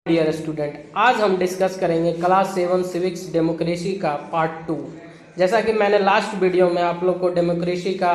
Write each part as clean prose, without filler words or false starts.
Dear student, आज हम discuss करेंगे क्लास 7 सिविक्स डेमोक्रेसी का पार्ट 2। जैसा कि मैंने लास्ट वीडियो में आप लोग को डेमोक्रेसी का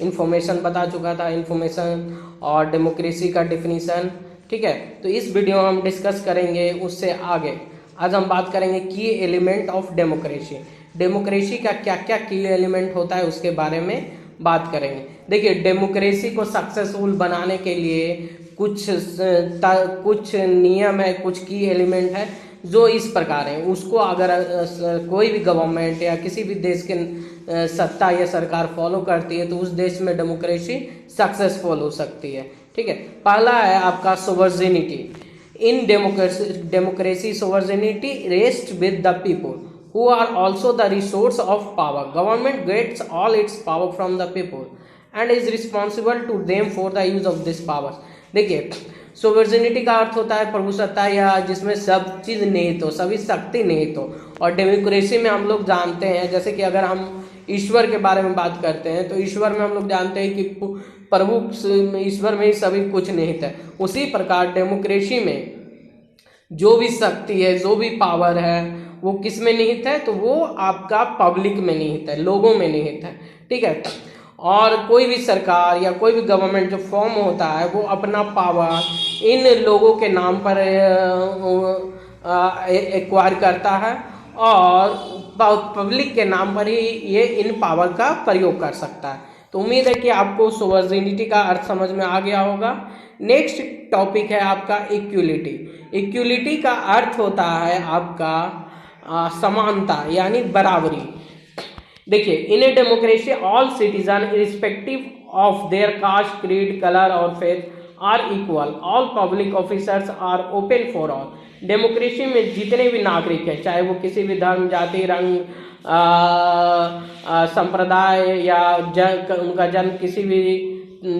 इन्फॉर्मेशन बता चुका था, इन्फॉर्मेशन और डेमोक्रेसी का डिफिनीशन। ठीक है, तो इस वीडियो में हम डिस्कस करेंगे उससे आगे। आज हम बात करेंगे की एलिमेंट ऑफ डेमोक्रेसी। डेमोक्रेसी का क्या क्या की एलिमेंट होता है उसके बारे में बात करेंगे। देखिए, डेमोक्रेसी को सक्सेसफुल बनाने के लिए कुछ नियम है, कुछ की एलिमेंट है जो इस प्रकार है। उसको अगर कोई भी गवर्नमेंट या किसी भी देश के सत्ता या सरकार फॉलो करती है तो उस देश में डेमोक्रेसी सक्सेसफुल हो सकती है। ठीक है, पहला है आपका sovereignty. In democracy sovereignty rest with the people who are also the resource of power. Government gets all its power from the people and is responsible to them for the use of this powers. देखिए, sovereignty का अर्थ होता है प्रभुसत्ता या जिसमें सब चीज निहित हो, सभी शक्ति निहित हो। और डेमोक्रेसी में हम लोग जानते हैं, जैसे कि अगर हम ईश्वर के बारे में बात करते हैं तो ईश्वर में हम लोग जानते हैं कि प्रभु ईश्वर में ही सभी कुछ निहित है। उसी प्रकार डेमोक्रेसी में जो भी शक्ति है, जो भी पावर है, वो किस में निहित है? तो वो आपका पब्लिक में निहित है, लोगों में निहित है। ठीक है, और कोई भी सरकार या कोई भी गवर्नमेंट जो फॉर्म होता है वो अपना पावर इन लोगों के नाम पर एक्वायर करता है और पब्लिक के नाम पर ही ये इन पावर का प्रयोग कर सकता है। तो उम्मीद है कि आपको सोवर्जिनिटी का अर्थ समझ में आ गया होगा। नेक्स्ट टॉपिक है आपका इक्वलिटी। इक्वलिटी का अर्थ होता है आपका समानता यानी बराबरी। देखिए, in a democracy all citizen irrespective of their caste, creed, colour और faith are equal. All public officers are open for all. Democracy में जितने भी नागरिक हैं, चाहे वो किसी भी धर्म, जाति, रंग, संप्रदाय या उनका जन्म किसी भी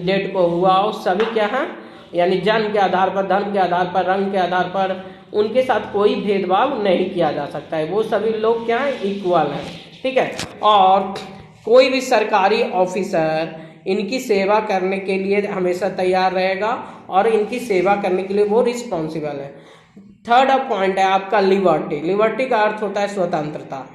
डेट को हुआ हो, सभी क्या हैं, यानी जन्म के आधार पर, धर्म के आधार पर, रंग के आधार पर उनके साथ कोई भेदभाव नहीं किया जा सकता है। वो सभी लोग क्या हैं, इक्वल हैं। ठीक है, और कोई भी सरकारी ऑफिसर इनकी सेवा करने के लिए हमेशा तैयार रहेगा और इनकी सेवा करने के लिए वो रिस्पॉन्सिबल है। थर्ड पॉइंट है आपका लिबर्टी। लिबर्टी का अर्थ होता है स्वतंत्रता।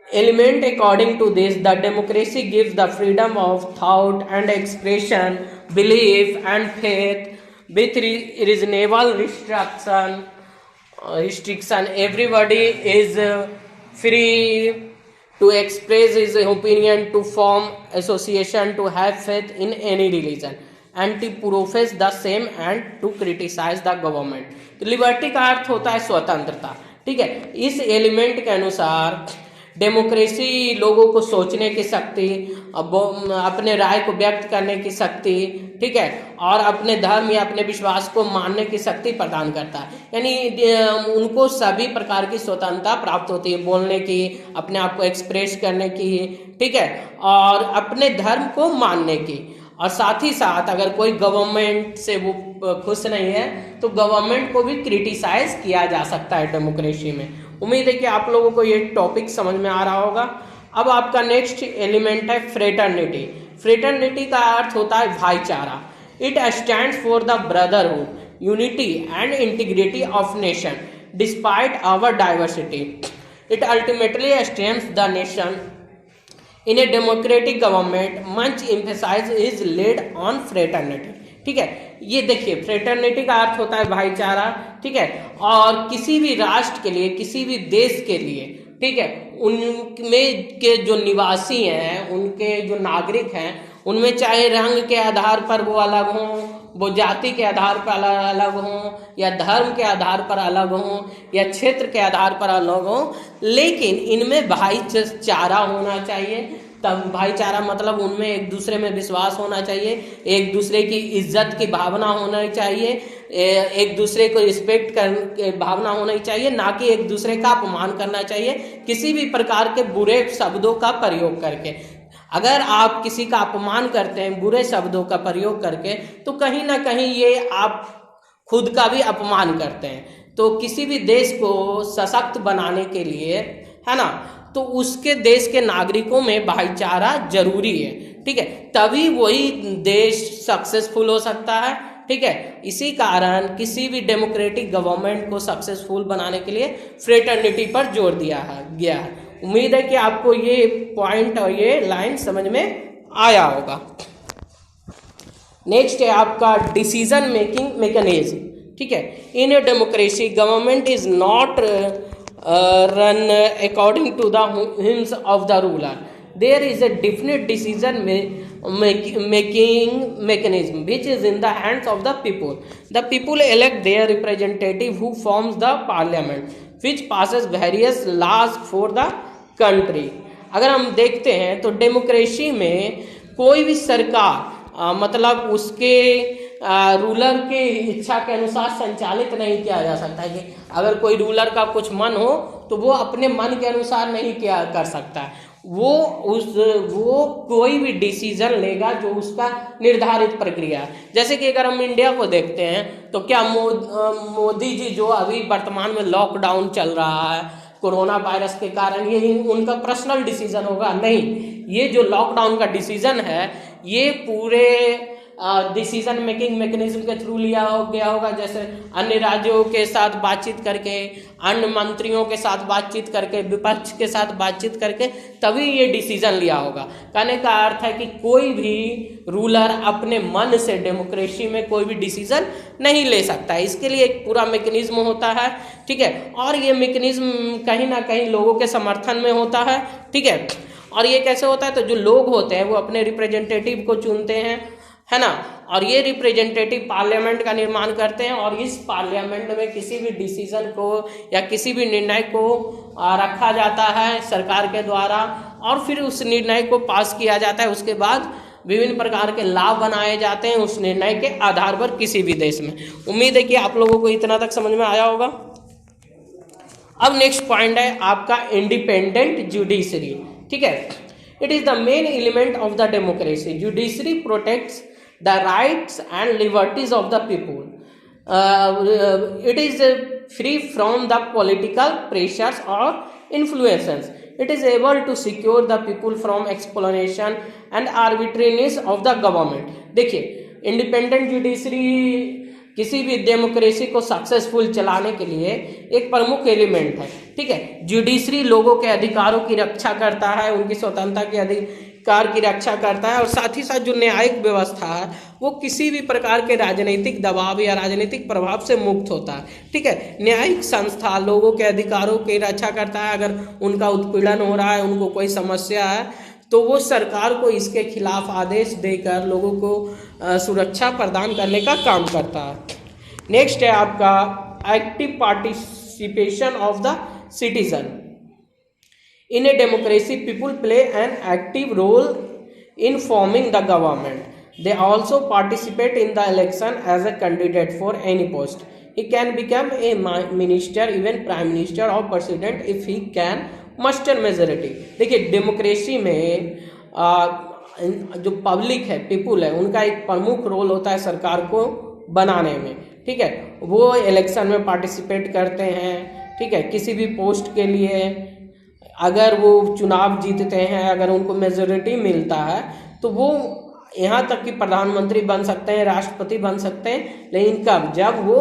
Element according to this, the democracy gives the freedom of thought and expression, belief and faith with reasonable restriction. Everybody is free to express his opinion, to form association, to have faith in any religion and to profess the same and to criticize the government. तो liberty का अर्थ होता है स्वतंत्रता। ठीक है, इस element के अनुसार डेमोक्रेसी लोगों को सोचने की शक्ति, अपने राय को व्यक्त करने की शक्ति, ठीक है, और अपने धर्म या अपने विश्वास को मानने की शक्ति प्रदान करता है। यानी उनको सभी प्रकार की स्वतंत्रता प्राप्त होती है, बोलने की, अपने आप को एक्सप्रेस करने की, ठीक है, और अपने धर्म को मानने की। और साथ ही साथ अगर कोई गवर्नमेंट से वो खुश नहीं है तो गवर्नमेंट को भी क्रिटिसाइज किया जा सकता है डेमोक्रेसी में। उम्मीद है कि आप लोगों को ये टॉपिक समझ में आ रहा होगा। अब आपका नेक्स्ट एलिमेंट है फ्रेटर्निटी। फ्रेटर्निटी का अर्थ होता है भाईचारा। It stands for the brotherhood, unity and integrity of nation despite our diversity. It ultimately strengthens the nation. In a democratic government much emphasize is laid on fraternity. ठीक है, ये देखिए, फ्रेटर्निटी का अर्थ होता है भाईचारा। ठीक है, और किसी भी राष्ट्र के लिए, किसी भी देश के लिए, ठीक है, उनमें के जो निवासी हैं, उनके जो नागरिक हैं, उनमें चाहे रंग के आधार पर वो अलग हों, वो जाति के आधार पर अलग हों, या धर्म के आधार पर अलग हों, या क्षेत्र के आधार पर अलग हों, लेकिन इनमें भाईचारा होना चाहिए। तब भाईचारा मतलब उनमें एक दूसरे में विश्वास होना चाहिए, एक दूसरे की इज्जत की भावना होनी चाहिए, एक दूसरे को रिस्पेक्ट कर भावना होनी चाहिए, ना कि एक दूसरे का अपमान करना चाहिए किसी भी प्रकार के बुरे शब्दों का प्रयोग करके। अगर आप किसी का अपमान करते हैं बुरे शब्दों का प्रयोग करके, तो कहीं ना कहीं ये आप खुद का भी अपमान करते हैं। तो किसी भी देश को सशक्त बनाने के लिए, है ना, तो उसके देश के नागरिकों में भाईचारा जरूरी है। ठीक है, तभी वही देश सक्सेसफुल हो सकता है, ठीक है, इसी कारण किसी भी डेमोक्रेटिक गवर्नमेंट को सक्सेसफुल बनाने के लिए फ्रेटर्निटी पर जोर दिया गया है। उम्मीद है कि आपको ये पॉइंट और ये लाइन समझ में आया होगा। नेक्स्ट है आपका डिसीजन मेकिंग मैकेनिज्म। ठीक है, in a democracy government is not run according to the whims of the ruler. There is a definite decision making mechanism which is in the hands of the people. The people elect their representative who forms the parliament which passes various laws for the country. अगर हम देखते हैं तो democracy में कोई भी सरकार मतलब उसके रूलर के इच्छा के अनुसार संचालित नहीं किया जा सकता है। कि अगर कोई रूलर का कुछ मन हो तो वो अपने मन के अनुसार नहीं किया कर सकता है, वो कोई भी डिसीजन लेगा जो उसका निर्धारित प्रक्रिया है। जैसे कि अगर हम इंडिया को देखते हैं तो क्या मोदी जी जो अभी वर्तमान में लॉकडाउन चल रहा है कोरोना वायरस के कारण, ये उनका पर्सनल डिसीजन होगा? नहीं, ये जो लॉकडाउन का डिसीजन है ये पूरे डिसीजन मेकिंग मैकेनिज्म के थ्रू लिया गया होगा। जैसे अन्य राज्यों के साथ बातचीत करके, अन्य मंत्रियों के साथ बातचीत करके, विपक्ष के साथ बातचीत करके तभी ये डिसीजन लिया होगा। कहने का अर्थ है कि कोई भी रूलर अपने मन से डेमोक्रेसी में कोई भी डिसीजन नहीं ले सकता है, इसके लिए एक पूरा मैकेनिज्म होता है। ठीक है, और ये मैकेनिज्म कहीं ना कहीं लोगों के समर्थन में होता है। ठीक है, और ये कैसे होता है? तो जो लोग होते हैं वो अपने रिप्रेजेंटेटिव को चुनते हैं, है ना, और ये रिप्रेजेंटेटिव पार्लियामेंट का निर्माण करते हैं और इस पार्लियामेंट में किसी भी डिसीजन को या किसी भी निर्णय को रखा जाता है सरकार के द्वारा और फिर उस निर्णय को पास किया जाता है। उसके बाद विभिन्न प्रकार के लाभ बनाए जाते हैं उस निर्णय के आधार पर किसी भी देश में। उम्मीद है कि आप लोगों को इतना तक समझ में आया होगा। अब नेक्स्ट पॉइंट है आपका इंडिपेंडेंट जुडिशरी। ठीक है, it is the main element of the democracy. Judiciary protects the rights and liberties of the people. It is free from the political pressures or influences. It is able to secure the people from exploitation and arbitrariness of the government. देखिए, independent judiciary किसी भी democracy को successful चलाने के लिए एक प्रमुख element है। ठीक है, जुडिशरी लोगों के अधिकारों की रक्षा करता है, उनकी स्वतंत्रता के अधिकार की रक्षा करता है और साथ ही साथ जो न्यायिक व्यवस्था है वो किसी भी प्रकार के राजनीतिक दबाव या राजनीतिक प्रभाव से मुक्त होता है। ठीक है, न्यायिक संस्था लोगों के अधिकारों की रक्षा करता है। अगर उनका उत्पीड़न हो रहा है, उनको कोई समस्या है तो वो सरकार को इसके खिलाफ आदेश देकर लोगों को सुरक्षा प्रदान करने का काम करता है। नेक्स्ट है आपका active participation of the citizen. In a democracy people play an active role in forming the government. They also participate in the election as a candidate for any post. He can become a minister, even prime minister और president if he can muster majority. देखिए, democracy में जो public है, people है, उनका एक प्रमुख role होता है सरकार को बनाने में। ठीक है, वो इलेक्शन में पार्टिसिपेट करते हैं। ठीक है, किसी भी पोस्ट के लिए अगर वो चुनाव जीतते हैं, अगर उनको मेजोरिटी मिलता है तो वो यहाँ तक कि प्रधानमंत्री बन सकते हैं, राष्ट्रपति बन सकते हैं, लेकिन कब? जब वो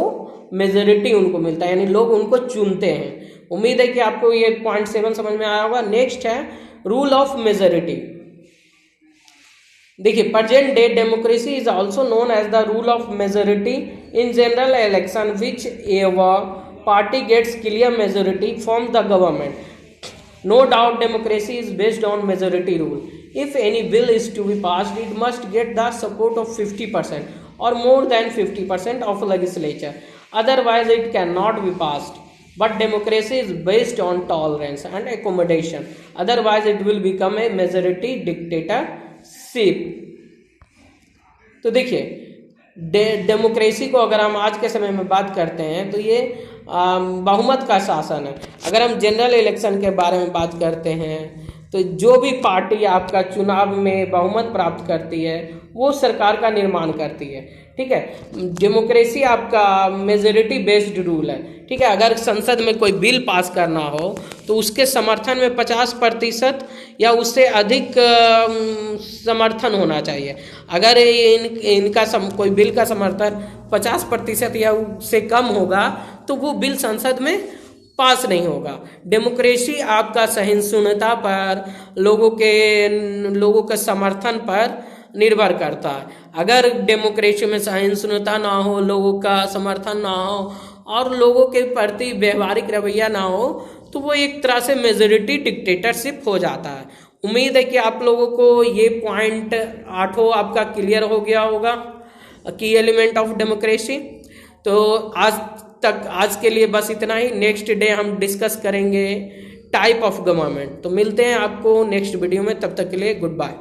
मेजोरिटी उनको मिलता है, यानी लोग उनको चुनते हैं। उम्मीद है कि आपको ये पॉइंट 7 समझ में आया होगा। नेक्स्ट है रूल ऑफ मेजोरिटी। देखिए, present day democracy is also known as the rule of majority in general election which ever party gets clear majority from the government. No doubt democracy is based on majority rule. If any bill is to be passed, it must get the support of 50% or more than 50% of legislature. Otherwise, it cannot be passed. But democracy is based on tolerance and accommodation. Otherwise, it will become a majority dictatorship. तो देखिए, democracy को अगर हम आज के समय में बात करते हैं तो ये बहुमत का शासन है। अगर हम जनरल इलेक्शन के बारे में बात करते हैं तो जो भी पार्टी आपका चुनाव में बहुमत प्राप्त करती है वो सरकार का निर्माण करती है। ठीक है। डेमोक्रेसी आपका मेजोरिटी बेस्ड रूल है, ठीक है। अगर संसद में कोई बिल पास करना हो तो उसके समर्थन में 50% या उससे अधिक समर्थन होना चाहिए। अगर इनका कोई बिल का समर्थन 50% या उससे कम होगा तो वो बिल संसद में पास नहीं होगा। डेमोक्रेसी आपका सहिष्णुता पर, लोगों के समर्थन पर निर्भर करता है। अगर डेमोक्रेसी में सहिष्णुता ना हो, लोगों का समर्थन ना हो और लोगों के प्रति व्यवहारिक रवैया ना हो तो वो एक तरह से मेजोरिटी डिक्टेटरशिप हो जाता है। उम्मीद है कि आप लोगों को ये पॉइंट 8 आपका क्लियर हो गया होगा, की एलिमेंट ऑफ डेमोक्रेसी। तो आज के लिए बस इतना ही। नेक्स्ट डे हम डिस्कस करेंगे टाइप ऑफ गवर्नमेंट। तो मिलते हैं आपको नेक्स्ट वीडियो में, तब तक के लिए गुड बाय।